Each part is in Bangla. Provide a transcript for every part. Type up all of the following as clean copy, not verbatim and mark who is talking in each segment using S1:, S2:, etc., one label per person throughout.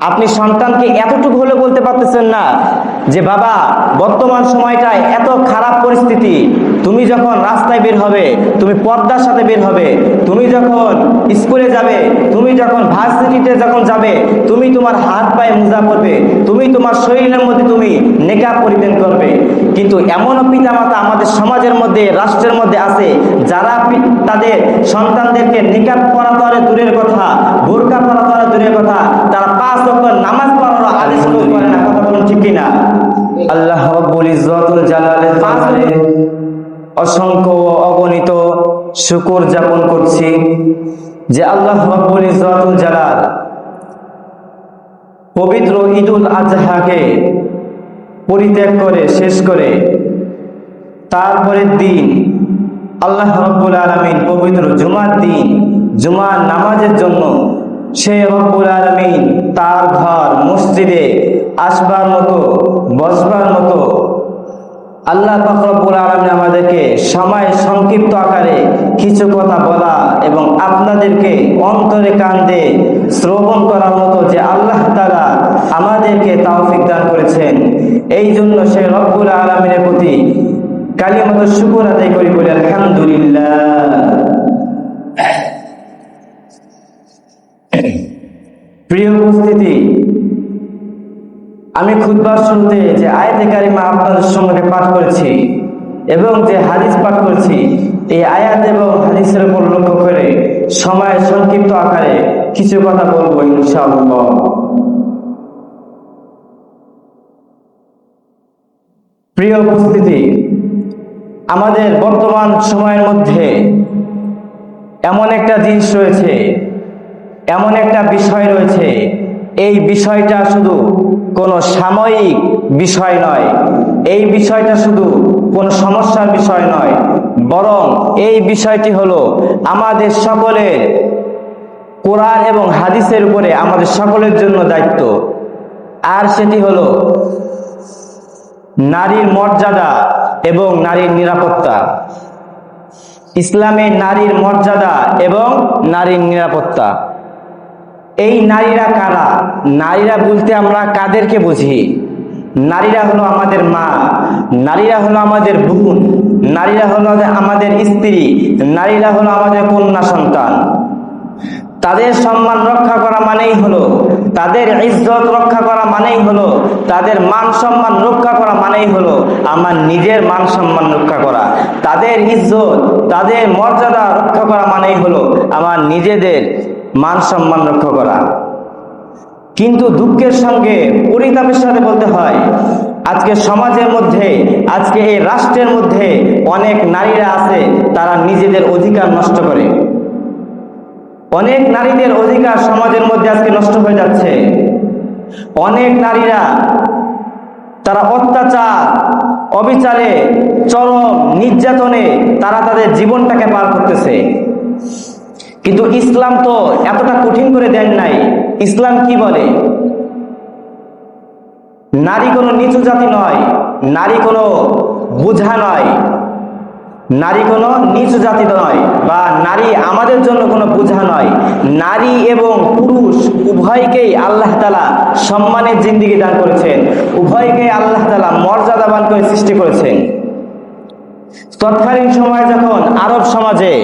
S1: আপনি সন্তানকে এতটুকু হলে বলতে পারতেছেন না যে বাবা বর্তমান সময়টায় এত খারাপ পরিস্থিতি, তুমি যখন রাস্তায় বের হবে তুমি পর্দার সাথে বের হবে, তুমি যখন স্কুলে যাবে, তুমি যখন ভার্সিটিতে যখন যাবে তুমি তোমার হাত পায়ে মোজা পরবে, তুমি তোমার শরীরের মধ্যে তুমি নেকাব পরিধান করবে। কিন্তু এমনও পিতামাতা আমাদের সমাজের মধ্যে, রাষ্ট্রের মধ্যে আছে যারা তাদের সন্তানদেরকে নেকাব পরা তো আর দূরের কথা, বোরকা পরা তো আর দূরের কথা, তারা 5 ওয়াক্ত নামাজ পড়ার আদেশ করে না। কথা বলুন ঠিক কিনা? আল্লাহ রাব্বুল ইজ্জতুল জালালের দরবারে অসংখ্য অগণিত শুকর যাপন করছি যে আল্লাহ রাব্বুল ইজ্জতুল জালাল পবিত্র ঈদুল আজহাকে পরিত্যাগ করে শেষ করে তারপরের দিন আল্লাহ রাব্বুল আলামিন পবিত্র জুমার দিন জুমার নামাজের জন্য সে রব্বুল আলামিন তার ঘর মসজিদে আসবার মতো, বসবার মতো আল্লাহ পাক রব্বুল আলামিন আমাদেরকে সময় সংক্ষিপ্ত আকারে কিছু কথা বলা এবং আপনাদেরকে অন্তরে কান্দে শ্রবণ করার মতো যে আল্লাহ তাআলা আমাদেরকে তৌফিক দান করেছেন। এই জন্য সে রব্বুল আলামিনের প্রতি কালিমাতুশ শুকর আদায় করি, বলি আলহামদুলিল্লাহ। প্রিয় উপস্থিতি, আমি খুতবার শুরুতে যে আয়াতে কারিমা আপনাদের সম্মুখে পাঠ করেছি এবং যে হাদিস পাঠ করেছি, এই আয়াত এবং হাদিসের উপর লক্ষ্য করে সময় সংক্ষিপ্ত আকারে কিছু কথা বলবো ইনশাআল্লাহ। প্রিয় উপস্থিতি, আমাদের বর্তমান সময়ের মধ্যে এমন একটা জিনিস রয়েছে, এমন একটা বিষয় রয়েছে, এই বিষয়টা শুধু কোনো সাময়িক বিষয় নয়, এই বিষয়টা শুধু কোনো সমস্যার বিষয় নয়, বরং এই বিষয়টি হলো আমাদের সকলের কোরআন এবং হাদিসের উপরে আমাদের সকলের জন্য দায়িত্ব। আর সেটি হলো নারীর মর্যাদা এবং নারীর নিরাপত্তা। ইসলামে নারীর মর্যাদা এবং নারীর নিরাপত্তা। এই নারীরা কারা? নারীরা বলতে আমরা কাদেরকে বুঝি? নারীরা হলো আমাদের মা, নারীরা হলো আমাদের বোন, নারীরা হলো আমাদের স্ত্রী, নারীরা হলো আমাদের কন্যা সন্তান। তাদের সম্মান রক্ষা করা মানেই হলো, তাদের ইজ্জত রক্ষা করা মানেই হলো, তাদের মান সম্মান রক্ষা করা মানেই হলো আমার নিজের মান সম্মান রক্ষা করা। তাদের ইজ্জত, তাদের মর্যাদা রক্ষা করা মানেই হলো আমার নিজেদের মান সম্মান রক্ষা করা। কিন্তু দুঃখের সঙ্গে পরিতাপের সাথে বলতে হয়, আজকে সমাজের মধ্যে, আজকে এই রাষ্ট্রের মধ্যে অনেক নারীরা আছে তারা নিজেদের অধিকার নষ্ট করে। অনেক নারীদের অধিকার সমাজের মধ্যে আজকে নষ্ট হয়ে যাচ্ছে। অনেক নারীরা তারা অত্যাচার, অবিচারে, চরম নির্যাতনে তারা তাদের জীবনটাকে পার করতেছে। কিন্তু ইসলাম তো এতটা কঠিন করে দেন নাই। ইসলাম কি বলে? নারী কোনো নিচু জাতি নয়, নারী কোনো বোঝা নয়, নারী কোনো নিচু জাতি নয়, বা নারী আমাদের জন্য কোনো বোঝা নয়। নারী এবং পুরুষ উভয়কেই আল্লাহ তাআলা সম্মানের জিন্দেগি দান করেছেন, উভয়কেই আল্লাহ তাআলা মর্যাদাবান করে সৃষ্টি করেছেন। তৎকালীন সময় যখন আরব সমাজে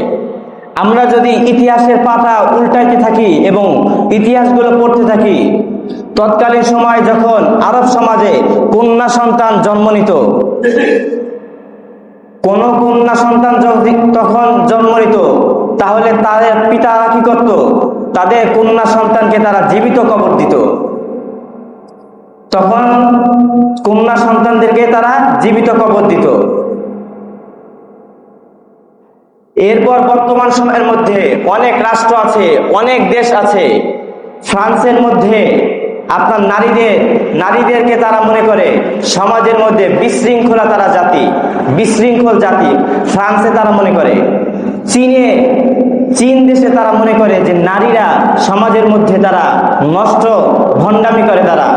S1: আমরা যদি ইতিহাসের পাতা উল্টাইতে থাকি এবং ইতিহাসগুলো পড়তে থাকি, তৎকালীন সময় যখন আরব সমাজে কন্যা সন্তান জন্ম নিত, কোন কন্যা সন্তান তখন জন্ম নিত, তাহলে তাদের পিতারা কি করত? তাদের কন্যা সন্তানকে তারা জীবিত কবর দিত। তখন কন্যা সন্তানদেরকে তারা জীবিত কবর দিত। এরপর বর্তমান সময়ের মধ্যে অনেক রাষ্ট্র আছে, অনেক দেশ আছে। ফ্রান্সের মধ্যে আপনার নারীদেরকে তারা মনে করে সমাজের মধ্যে বিশৃঙ্খলা, তারা জাতি, বিশৃঙ্খল জাতি ফ্রান্সে তারা মনে করে। চীন দেশে তারা মনে করে যে নারীরা সমাজের মধ্যে তারা নষ্ট, ভণ্ডামি করে তারা।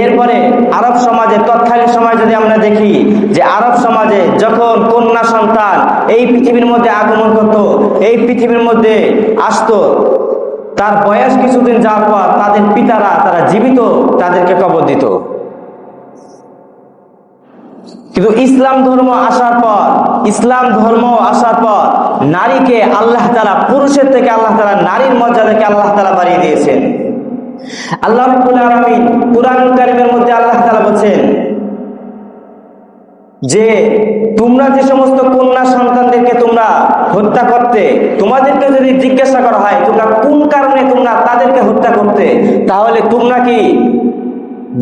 S1: এরপরে আরব সমাজে, তৎকালীন সময় যদি আমরা দেখি যে আরব সমাজে যখন কন্যা সন্তান এই পৃথিবীর মধ্যে আগমন করত, এই পৃথিবীর মধ্যে আসতো, তার বয়স কিছুদিন যাওয়ার পর তাদের জীবিত তাদেরকে কবর দিত। কিন্তু ইসলাম ধর্ম আসার পর নারীকে আল্লাহ তাআলা পুরুষের থেকে আল্লাহ তাআলা নারীর মর্যাদাকে আল্লাহ তাআলা বাড়িয়ে দিয়েছেন। আল্লাহ রাব্বুল আলামিন কুরআনুল কারীমের মধ্যে আল্লাহ তাআলা বলেন যে তোমরা যে সমস্ত কন্যা সন্তানদেরকে তোমরা হত্যা করতে, তোমাদেরকে যদি জিজ্ঞাসা করা হয় তোমরা কোন কারণে তোমরা তাদেরকে হত্যা করতে, তাহলে তোমরা কি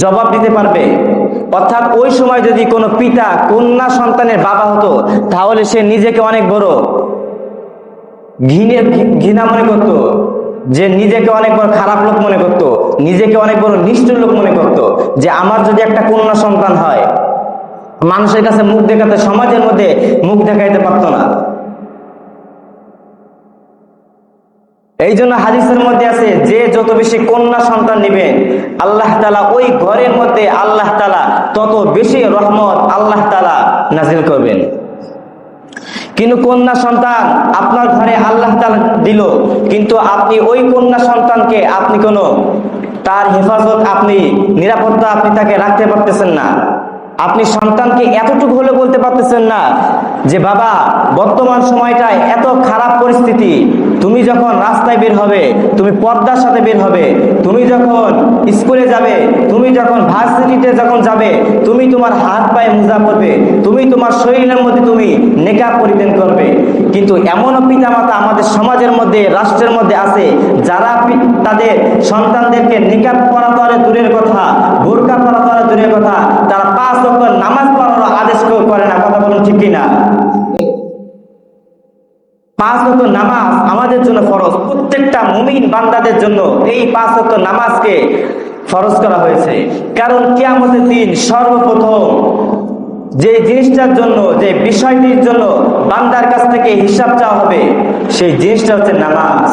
S1: জবাব দিতে পারবে? অর্থাৎ ওই সময় যদি কোনো পিতা কন্যা সন্তানের বাবা হতো, তাহলে সে নিজেকে অনেক বড় ঘৃণা মনে করত, যে নিজেকে অনেক বড় খারাপ লোক মনে করত, নিজেকে অনেক বড় নিষ্ঠুর লোক মনে করত, যে আমার যদি একটা কন্যা সন্তান হয়, মানুষের কাছে মুখ দেখাতে, সমাজের মধ্যে মুখ দেখাইতে পারত না। এই জন্য হাদিসের মধ্যে আছে যে যত বেশি কন্যা সন্তান নেবেন আল্লাহ তাআলা ওই ঘরের মধ্যে আল্লাহ তাআলা তত বেশি রহমত আল্লাহ তাআলা নাজিল করবেন। কিন্তু কন্যা সন্তান আপনার ঘরে আল্লাহ তাআলা দিল, কিন্তু আপনি ওই কন্যা সন্তানকে আপনি কোনো তার হেফাজত, আপনি নিরাপত্তা আপনি তাকে রাখতে পারতেছেন না। আপনি সন্তানকে এতটুকু হলে বলতে পারতেছেন না যে বাবা বর্তমান সময়টায় এত খারাপ পরিস্থিতি, তুমি যখন রাস্তায় বের হবে তুমি পর্দার সাথে বের হবে, তুমি যখন স্কুলে যাবে, তুমি যখন ভার্সিটিতে যখন যাবে তুমি তোমার হাত পায়ে মোজা পরবে, তুমি তোমার শরীরের মধ্যে তুমি নেকাব পরিধান করবে। কিন্তু এমনও পিতামাতা আমাদের সমাজের মধ্যে, রাষ্ট্রের মধ্যে আছে যারা তাদের সন্তানদেরকে নেকাব পরাতে পারে দূরের কথা, বোরকা পরাতে পারে দূরের কথা, তারা 5 ওয়াক্ত নামাজ পড়ার আদেশ করে না। কথা বলুন ঠিক কিনা? 5 ওয়াক্ত নামাজ আমাদের জন্য ফরজ, প্রত্যেকটা মুমিন বান্দাদের জন্য এই 5 ওয়াক্ত নামাজকে ফরজ করা হয়েছে। কারণ কিয়ামতের দিন সর্বপ্রথম যে জিনিসটার জন্য, যে বিষয়টির জন্য বান্দার কাছ থেকে হিসাব চাওয়া হবে, সেই জিনিসটা হচ্ছে নামাজ।